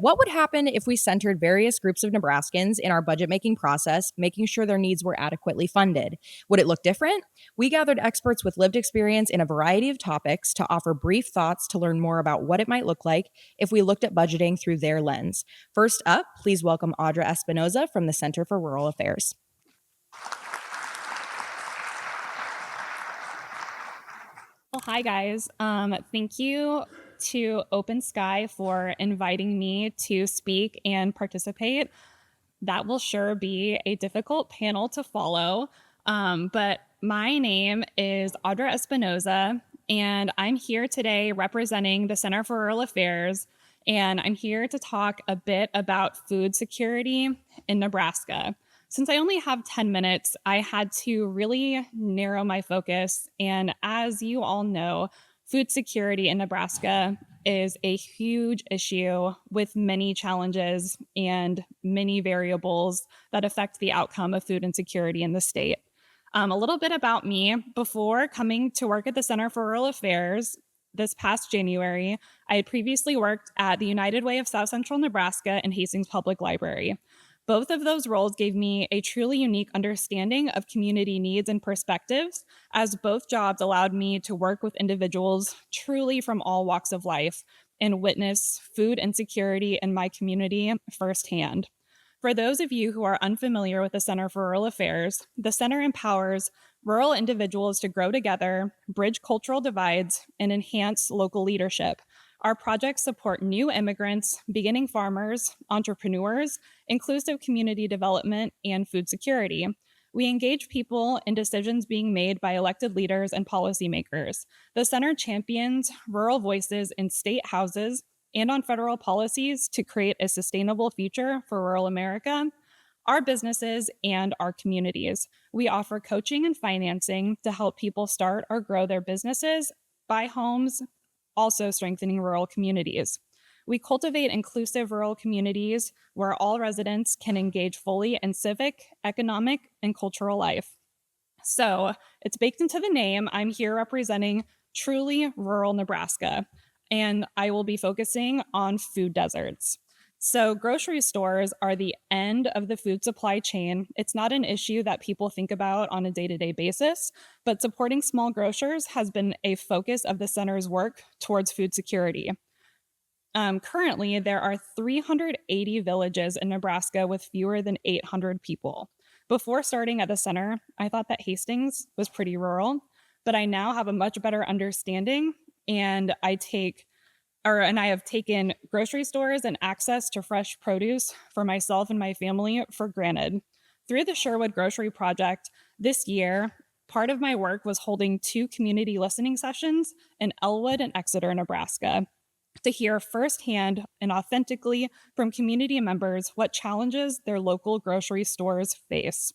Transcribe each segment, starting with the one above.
What would happen if we centered various groups of Nebraskans in our budget making process, making sure their needs were adequately funded? Would it look different? We gathered experts with lived experience in a variety of topics to offer brief thoughts to learn more about what it might look like if we looked at budgeting through their lens. First up, please welcome Audra Espinoza from the Center for Rural Affairs. Well, hi guys. Thank you to Open Sky for inviting me to speak and participate. That will sure be a difficult panel to follow. But my name is Audra Espinoza, and I'm here today representing the Center for Rural Affairs. And I'm here to talk a bit about food security in Nebraska. Since I only have 10 minutes, I had to really narrow my focus. And as you all know, food security in Nebraska is a huge issue with many challenges and many variables that affect the outcome of food insecurity in the state. A little bit about me. Before coming to work at the Center for Rural Affairs this past January, I had previously worked at the United Way of South Central Nebraska and Hastings Public Library. Both of those roles gave me a truly unique understanding of community needs and perspectives, as both jobs allowed me to work with individuals truly from all walks of life and witness food insecurity in my community firsthand. For those of you who are unfamiliar with the Center for Rural Affairs, the center empowers rural individuals to grow together, bridge cultural divides, and enhance local leadership. Our projects support new immigrants, beginning farmers, entrepreneurs, inclusive community development, and food security. We engage people in decisions being made by elected leaders and policymakers. The center champions rural voices in state houses and on federal policies to create a sustainable future for rural America, our businesses, and our communities. We offer coaching and financing to help people start or grow their businesses, buy homes, also strengthening rural communities. We cultivate inclusive rural communities where all residents can engage fully in civic, economic, and cultural life. So it's baked into the name. I'm here representing truly rural Nebraska, and I will be focusing on food deserts. So grocery stores are the end of the food supply chain. It's not an issue that people think about on a day-to-day basis, but supporting small grocers has been a focus of the center's work towards food security. Currently, there are 380 villages in Nebraska with fewer than 800 people. Before starting at the center, I thought that Hastings was pretty rural, but I now have a much better understanding, and I have taken grocery stores and access to fresh produce for myself and my family for granted. Through the Sherwood Grocery Project this year, part of my work was holding 2 community listening sessions in Elwood and Exeter, Nebraska, to hear firsthand and authentically from community members what challenges their local grocery stores face.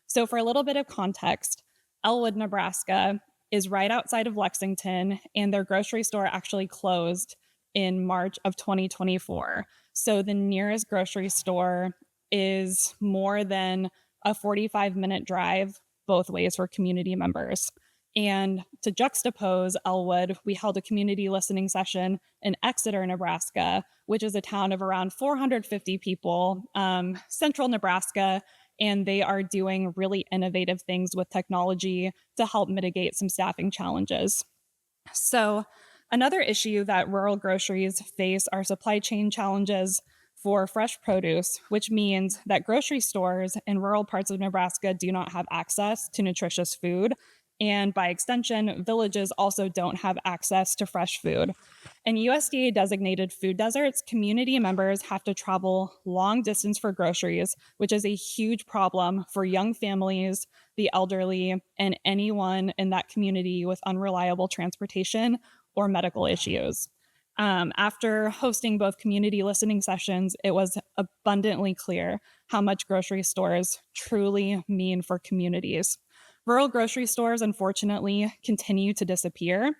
So for a little bit of context, Elwood, Nebraska is right outside of Lexington, and their grocery store actually closed in March of 2024. So the nearest grocery store is more than a 45-minute drive both ways for community members. And to juxtapose Elwood, we held a community listening session in Exeter, Nebraska, which is a town of around 450 people, central Nebraska, and they are doing really innovative things with technology to help mitigate some staffing challenges. So another issue that rural groceries face are supply chain challenges for fresh produce, which means that grocery stores in rural parts of Nebraska do not have access to nutritious food. And by extension, villages also don't have access to fresh food. In USDA designated food deserts, community members have to travel long distance for groceries, which is a huge problem for young families, the elderly, and anyone in that community with unreliable transportation or medical issues. After hosting both community listening sessions, it was abundantly clear how much grocery stores truly mean for communities. Rural grocery stores, unfortunately, continue to disappear.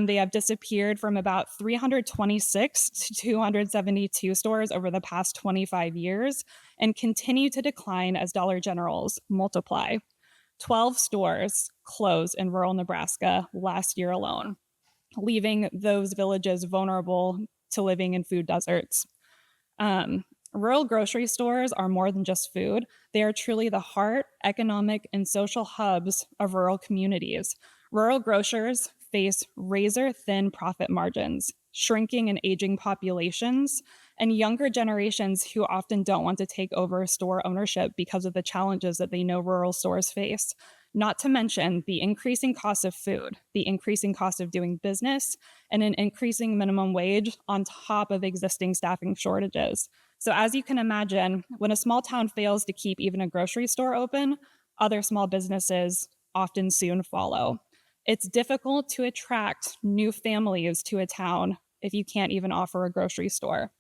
They have disappeared from about 326 to 272 stores over the past 25 years and continue to decline as Dollar Generals multiply. 12 stores closed in rural Nebraska last year alone, leaving those villages vulnerable to living in food deserts. Rural grocery stores are more than just food. They are truly the heart, economic, and social hubs of rural communities. Rural grocers face razor thin profit margins, shrinking and aging populations, and younger generations who often don't want to take over store ownership because of the challenges that they know rural stores face. Not to mention the increasing cost of food, the increasing cost of doing business, and an increasing minimum wage on top of existing staffing shortages. So, as you can imagine, when a small town fails to keep even a grocery store open, other small businesses often soon follow. It's difficult to attract new families to a town if you can't even offer a grocery store.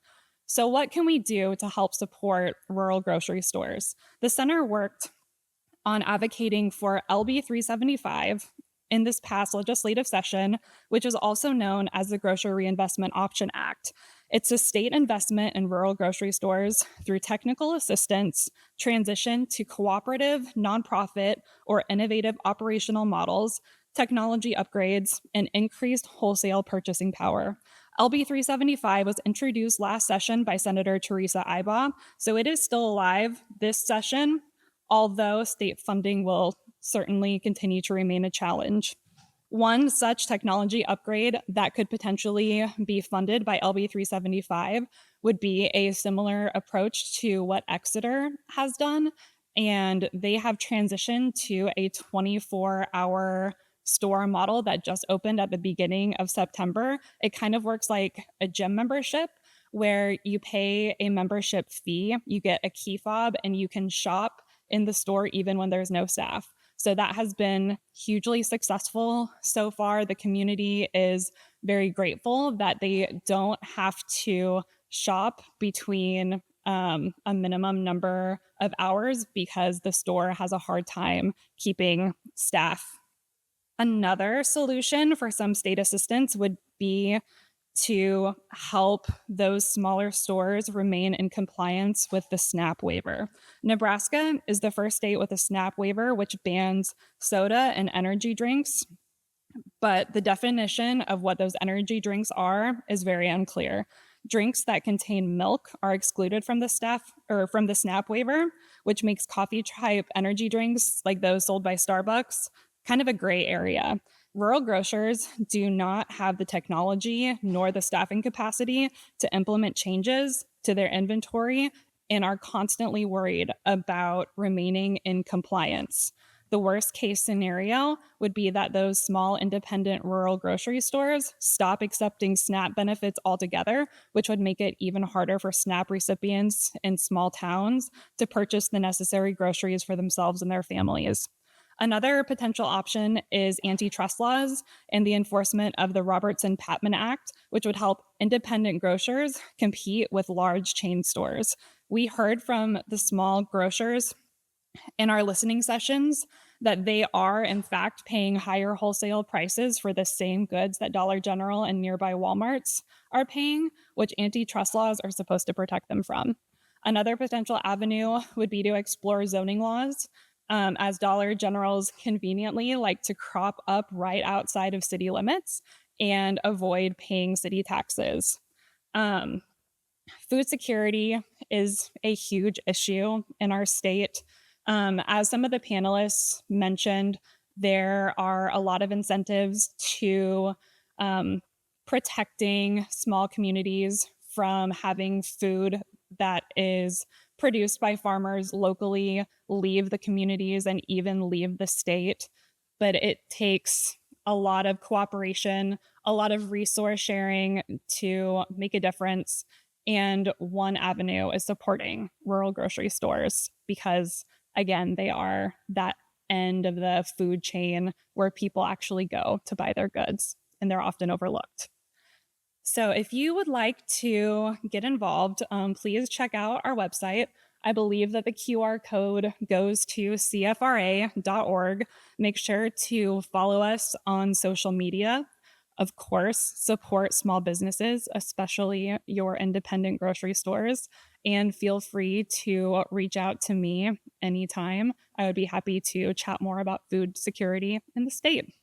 So, what can we do to help support rural grocery stores? The center worked on advocating for LB 375 in this past legislative session, which is also known as the Grocery Reinvestment Option Act. It's a state investment in rural grocery stores through technical assistance, transition to cooperative, nonprofit, or innovative operational models, technology upgrades, and increased wholesale purchasing power. LB 375 was introduced last session by Senator Teresa Ibaugh, so it is still alive this session, although state funding will certainly continue to remain a challenge. One such technology upgrade that could potentially be funded by LB 375 would be a similar approach to what Exeter has done. And they have transitioned to a 24-hour store model that just opened at the beginning of September. It kind of works like a gym membership where you pay a membership fee, you get a key fob, and you can shop in the store even when there's no staff. So that has been hugely successful so far. The community is very grateful that they don't have to shop between a minimum number of hours because the store has a hard time keeping staff. Another solution for some state assistance would be to help those smaller stores remain in compliance with the SNAP waiver. Nebraska is the first state with a SNAP waiver, which bans soda and energy drinks, but the definition of what those energy drinks are is very unclear. Drinks that contain milk are excluded from the SNAP waiver, which makes coffee type energy drinks like those sold by Starbucks kind of a gray area. Rural grocers do not have the technology nor the staffing capacity to implement changes to their inventory and are constantly worried about remaining in compliance. The worst case scenario would be that those small independent rural grocery stores stop accepting SNAP benefits altogether, which would make it even harder for SNAP recipients in small towns to purchase the necessary groceries for themselves and their families. Another potential option is antitrust laws and the enforcement of the Robertson-Patman Act, which would help independent grocers compete with large chain stores. We heard from the small grocers in our listening sessions that they are, in fact, paying higher wholesale prices for the same goods that Dollar General and nearby Walmarts are paying, which antitrust laws are supposed to protect them from. Another potential avenue would be to explore zoning laws. As Dollar Generals conveniently like to crop up right outside of city limits and avoid paying city taxes. Food security is a huge issue in our state. As some of the panelists mentioned, there are a lot of incentives to protecting small communities from having food that is produced by farmers locally leave the communities and even leave the state. But it takes a lot of cooperation, a lot of resource sharing to make a difference. And one avenue is supporting rural grocery stores because, again, they are that end of the food chain where people actually go to buy their goods, and they're often overlooked. So if you would like to get involved, please check out our website. I believe that the QR code goes to cfra.org. Make sure to follow us on social media. Of course, support small businesses, especially your independent grocery stores, and feel free to reach out to me anytime. I would be happy to chat more about food security in the state.